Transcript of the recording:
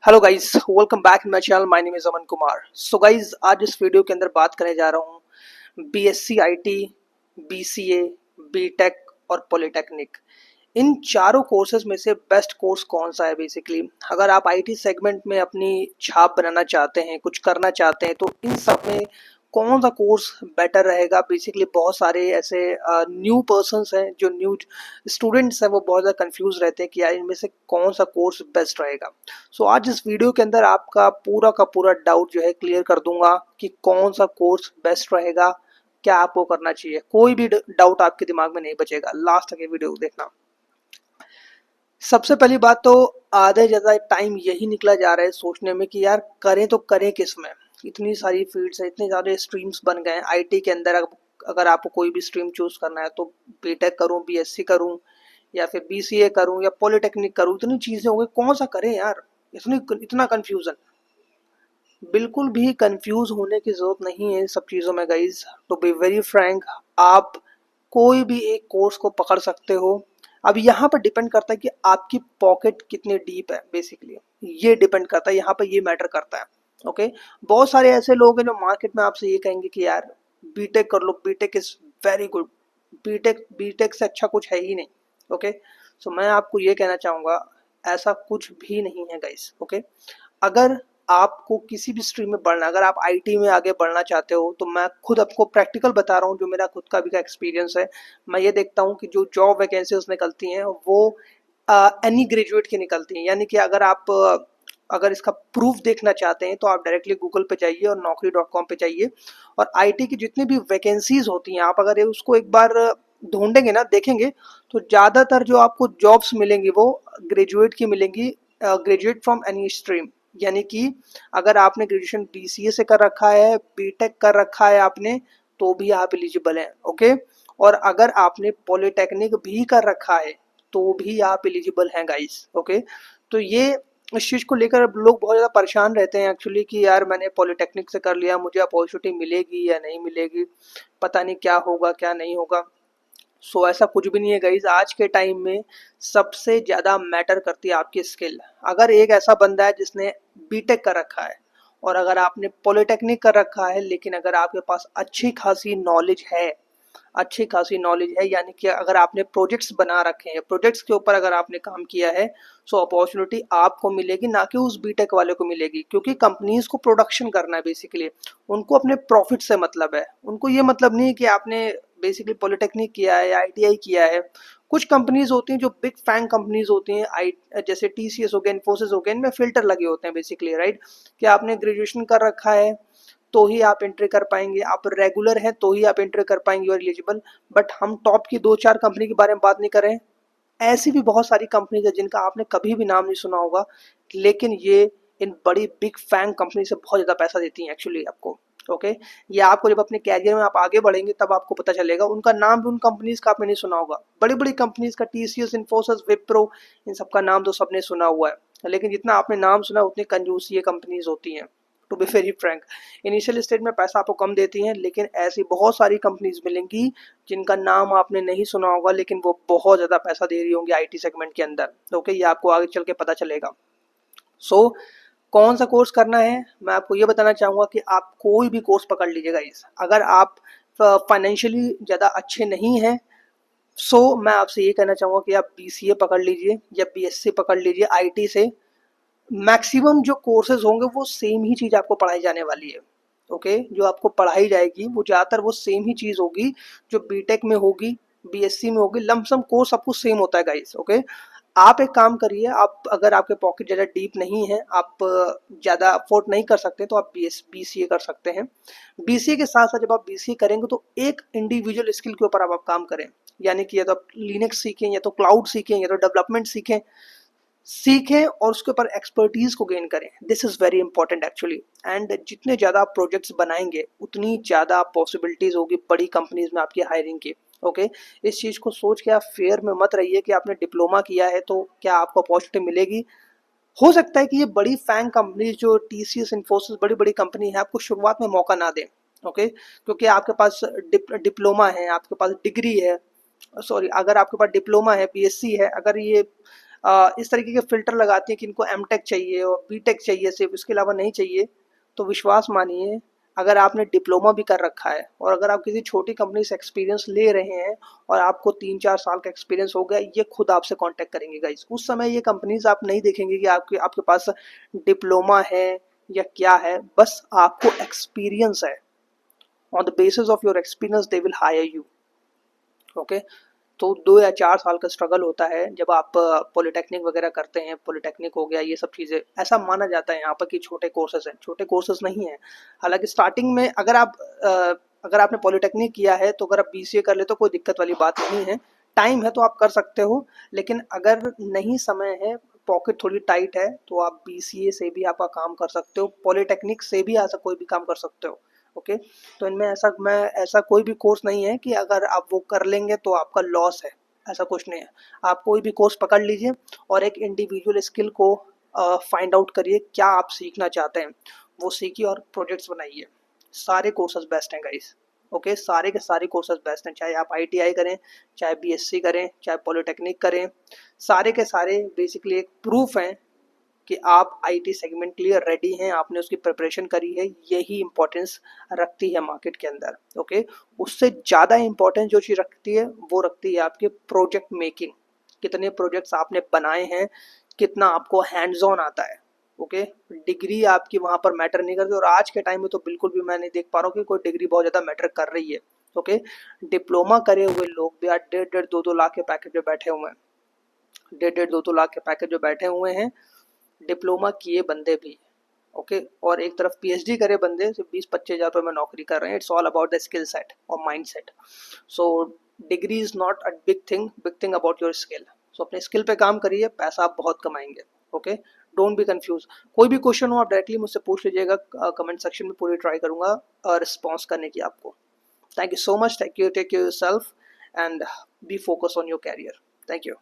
Hello guys, welcome back in my channel. My name is Aman Kumar. So guys, आज इस video के अंदर बात करने जा रहा हूँ बीएससी आईटी, बीसीए, बीटेक और पॉलिटेक्निक। इन चारों कोर्सेज में से बेस्ट कोर्स कौन सा है। बेसिकली अगर आप आईटी सेगमेंट में अपनी छाप बनाना चाहते हैं, कुछ करना चाहते हैं, तो इन सब में कौन सा कोर्स बेटर रहेगा। बेसिकली बहुत सारे ऐसे न्यू पर्सन्स हैं, जो न्यू स्टूडेंट्स हैं, वो बहुत ज़्यादा कंफ्यूज रहते हैं कि यार इनमें से कौन सा कोर्स बेस्ट रहेगा। सो आज इस वीडियो के अंदर आपका पूरा का पूरा डाउट जो है क्लियर कर दूंगा कि कौन सा कोर्स बेस्ट रहेगा, क्या आपको करना चाहिए। कोई भी डाउट आपके दिमाग में नहीं बचेगा। लास्ट तक ये वीडियो देखना। सबसे पहली बात तो आधे ज़्यादा टाइम यही निकला जा रहा है सोचने में कि यार करें तो करें किस में। इतनी सारी फील्ड्स है, इतने सारे स्ट्रीम्स बन गए हैं आईटी के अंदर। अगर आपको कोई भी स्ट्रीम चूज करना है तो बीटेक करूं, बीएससी करूं, या फिर बीसीए करूं, या पॉलिटेक्निक करूं, इतनी चीज़ें हो गई, कौन सा करें यार। इतना कन्फ्यूज़न। बिल्कुल भी कंफ्यूज होने की ज़रूरत नहीं है सब चीज़ों में guys. To be very frank, आप कोई भी एक कोर्स को पकड़ सकते हो। अब यहाँ पर डिपेंड करता है कि आपकी पॉकेट कितनी डीप है। बेसिकली ये डिपेंड करता है, यहाँ पर ये मैटर करता है। ओके, बहुत सारे ऐसे लोग हैं जो मार्केट में आपसे ये कहेंगे कि यार बीटेक कर लो, BTech is very good, BTech BTech से अच्छा कुछ है ही नहीं। ओके, सो मैं आपको ये कहना चाहूँगा, ऐसा कुछ भी नहीं है गाइस। ओके, अगर आपको किसी भी स्ट्रीम में बढ़ना, अगर आप आईटी में आगे बढ़ना चाहते हो, तो मैं खुद आपको प्रैक्टिकल बता रहा हूँ, जो मेरा खुद का भी का एक्सपीरियंस है। मैं ये देखता हूँ कि जो जॉब वैकेंसीज निकलती हैं वो एनी ग्रेजुएट की निकलती हैं। यानी कि अगर इसका प्रूफ देखना चाहते हैं तो आप डायरेक्टली गूगल पे जाइए और naukri.com पे जाइए, और आईटी की जितनी भी वैकेंसीज होती हैं, आप अगर ये उसको एक बार ढूंढेंगे ना, देखेंगे, तो ज़्यादातर जो आपको जॉब्स मिलेंगी वो ग्रेजुएट की मिलेंगी। ग्रेजुएट फ्रॉम एनी स्ट्रीम, यानी कि अगर आपने ग्रेजुएशन बीसीए से कर रखा है, बीटेक कर रखा है आपने, तो भी आप एलिजिबल हैं। ओके, और अगर आपने पॉलिटेक्निक भी कर रखा है तो भी आप एलिजिबल हैं गाइस। ओके, तो ये इस चीज़ को लेकर लोग बहुत ज़्यादा परेशान रहते हैं एक्चुअली कि यार मैंने पॉलिटेक्निक से कर लिया, मुझे अपॉर्चुनिटी मिलेगी या नहीं मिलेगी, पता नहीं क्या होगा क्या नहीं होगा। सो ऐसा कुछ भी नहीं है गाइज। आज के टाइम में सबसे ज़्यादा मैटर करती है आपकी स्किल। अगर एक ऐसा बंदा है जिसने बीटेक कर रखा है, और अगर आपने पॉलिटेक्निक कर रखा है, लेकिन अगर आपके पास अच्छी खासी नॉलेज है, यानी कि अगर आपने प्रोजेक्ट्स बना रखे हैं, प्रोजेक्ट्स के ऊपर अगर आपने काम किया है, सो अपॉर्चुनिटी आपको मिलेगी, ना कि उस बीटेक वाले को मिलेगी। क्योंकि कंपनीज को प्रोडक्शन करना है बेसिकली, उनको अपने प्रॉफिट से मतलब है। उनको ये मतलब नहीं है कि आपने बेसिकली पॉलिटेक्निक किया है या आईटीआई किया है। कुछ कंपनीज होती हैं जो बिग फैंग कंपनीज होती हैं, आई जैसे टीसीएस हो गया, इन्फोसिस हो गया, इनमें फिल्टर लगे होते हैं बेसिकली, राइट। कि आपने ग्रेजुएशन कर रखा है तो ही आप एंट्री कर पाएंगे, आप रेगुलर हैं तो ही आप एंट्री कर पाएंगे और एलिजिबल। बट हम टॉप की दो चार कंपनी के बारे में बात नहीं कर रहे हैं। ऐसी भी बहुत सारी कंपनीज है जिनका आपने कभी भी नाम नहीं सुना होगा, लेकिन ये इन बड़ी बिग फैंग कंपनी से बहुत ज़्यादा पैसा देती हैं एक्चुअली आपको। ओके, ये आपको जब अपने कैरियर में आप आगे बढ़ेंगे तब आपको पता चलेगा। उनका नाम भी उन कंपनीज का आपने नहीं सुना होगा। बड़ी बड़ी कंपनीज का, टीसीएस, इन्फोसिस, विप्रो, इन सबका नाम तो सबने सुना हुआ है, लेकिन जितना आपने नाम सुना उतनी कंजूसी ये कंपनीज होती हैं। To be very frank, initial stage में पैसा आपको कम देती हैं, लेकिन ऐसी बहुत सारी कंपनीज मिलेंगी जिनका नाम आपने नहीं सुना होगा, लेकिन वो बहुत ज़्यादा पैसा दे रही होंगी आईटी सेगमेंट के अंदर। ओके, ये आपको आगे चल के पता चलेगा। सो कौन सा कोर्स करना है, मैं आपको ये बताना चाहूँगा कि आप कोई भी कोर्स पकड़ लीजिएगा इस। अगर आप फाइनेंशियली ज़्यादा अच्छे नहीं हैं, सो मैं आपसे ये कहना चाहूँगा कि आप बीसीए पकड़ लीजिए या बीएससी पकड़ लीजिए आईटी से। मैक्सिमम जो कोर्सेज होंगे वो सेम ही चीज़ आपको पढ़ाई जाने वाली है। ओके, जो आपको पढ़ाई जाएगी वो ज़्यादातर वो सेम ही चीज़ होगी जो बीटेक में होगी, बीएससी में होगी। लमसम कोर्स सब कुछ सेम होता है गाइस। ओके, आप एक काम करिए, आप अगर आपके पॉकेट ज़्यादा डीप नहीं है, आप ज़्यादा अफोर्ड नहीं कर सकते, तो आप बीसीए कर सकते हैं। बीसीए के साथ साथ जब आप बीसीए करेंगे तो एक इंडिविजुअल स्किल के ऊपर आप काम करें। यानी कि या तो आप लिनक्स सीखें, या तो क्लाउड सीखें, या तो डेवलपमेंट सीखें और उसके ऊपर एक्सपर्टीज को गेन करें। This is very important actually. And जितने ज़्यादा आप प्रोजेक्ट्स बनाएंगे उतनी ज़्यादा पॉसिबिलिटीज़ होगी बड़ी कंपनीज में आपकी हायरिंग की। ओके, इस चीज़ को सोच के आप फेयर में मत रहिए कि आपने डिप्लोमा किया है तो क्या आपको अपॉर्चुनिटी मिलेगी। हो सकता है कि ये बड़ी फैंग कंपनी जो टीसीएस, इन्फोसिस, बड़ी बड़ी कंपनी है, आपको शुरुआत में मौका ना दें। ओके, क्योंकि आपके पास डिप्लोमा है, आपके पास डिग्री है, सॉरी, अगर आपके पास डिप्लोमा है, बीएससी है, अगर ये इस तरीके के फिल्टर लगाती हैं कि इनको एमटेक चाहिए और बीटेक चाहिए, सिर्फ इसके अलावा नहीं चाहिए। तो विश्वास मानिए, अगर आपने डिप्लोमा भी कर रखा है और अगर आप किसी छोटी कंपनी से एक्सपीरियंस ले रहे हैं और आपको 3-4 साल का एक्सपीरियंस हो गया, ये खुद आपसे कांटेक्ट करेंगे गाइस। उस समय ये कंपनीज आप नहीं देखेंगे कि आपके आपके पास डिप्लोमा है या क्या है, बस आपको एक्सपीरियंस है। On the basis of your experience they will hire you. Okay, तो 2 या 4 साल का स्ट्रगल होता है जब आप पॉलिटेक्निक वगैरह करते हैं। पॉलिटेक्निक हो गया, ये सब चीज़ें ऐसा माना जाता है यहाँ पर कि छोटे कोर्सेज हैं, छोटे कोर्सेज नहीं हैं। हालांकि स्टार्टिंग में अगर आपने पॉलिटेक्निक किया है तो अगर आप बीसीए कर ले तो कोई दिक्कत वाली बात नहीं है। टाइम है तो आप कर सकते हो, लेकिन अगर नहीं समय है, पॉकेट थोड़ी टाइट है, तो आप बीसीए से भी आपका काम कर सकते हो, पॉलिटेक्निक से भी ऐसा कोई भी काम कर सकते हो। ओके, तो इनमें ऐसा कोई भी कोर्स नहीं है कि अगर आप वो कर लेंगे तो आपका लॉस है, ऐसा कुछ नहीं है। आप कोई भी कोर्स पकड़ लीजिए और एक इंडिविजुअल स्किल को फाइंड आउट करिए, क्या आप सीखना चाहते हैं वो सीखिए और प्रोजेक्ट्स बनाइए। सारे कोर्सेज बेस्ट हैं गाइस। ओके, सारे के सारे कोर्सेज बेस्ट हैं, चाहे आप आईटीआई करें, चाहे बीएससी करें, चाहे पॉलिटेक्निक करें, सारे के सारे बेसिकली एक प्रूफ हैं कि आप आईटी सेगमेंट के लिए रेडी हैं, आपने उसकी प्रिपरेशन करी है। यही इंपॉर्टेंस रखती है मार्केट के अंदर। ओके, उससे ज़्यादा इंपॉर्टेंस जो चीज़ रखती है वो रखती है आपके प्रोजेक्ट मेकिंग। कितने प्रोजेक्ट्स आपने बनाए हैं, कितना आपको हैंड्स ऑन आता है। ओके, डिग्री आपकी वहाँ पर मैटर नहीं करती, और आज के टाइम में तो बिल्कुल भी मैं नहीं देख पा रहा हूँ कि कोई डिग्री बहुत ज़्यादा मैटर कर रही है। ओके, डिप्लोमा करे हुए लोग भी आज 1.5-2 लाख के पैकेज में बैठे हुए हैं, 1.5-2 लाख के पैकेज जो बैठे हुए हैं, डिप्लोमा किए बंदे भी। ओके, और एक तरफ पीएचडी करे बंदे सिर्फ 20-25 हज़ार रुपये में नौकरी कर रहे हैं। It's all about the skill set और mind set. So degree is not a big thing about your skill. So अपने स्किल पे काम करिए, पैसा आप बहुत कमाएंगे। Okay, don't be confuse. कोई भी क्वेश्चन हो आप डायरेक्टली मुझसे पूछ लीजिएगा, कमेंट सेक्शन में पूरी ट्राई करूंगा रिस्पॉन्स करने की आपको। Thank you so much, take care yourself and be focus on your career. Thank you.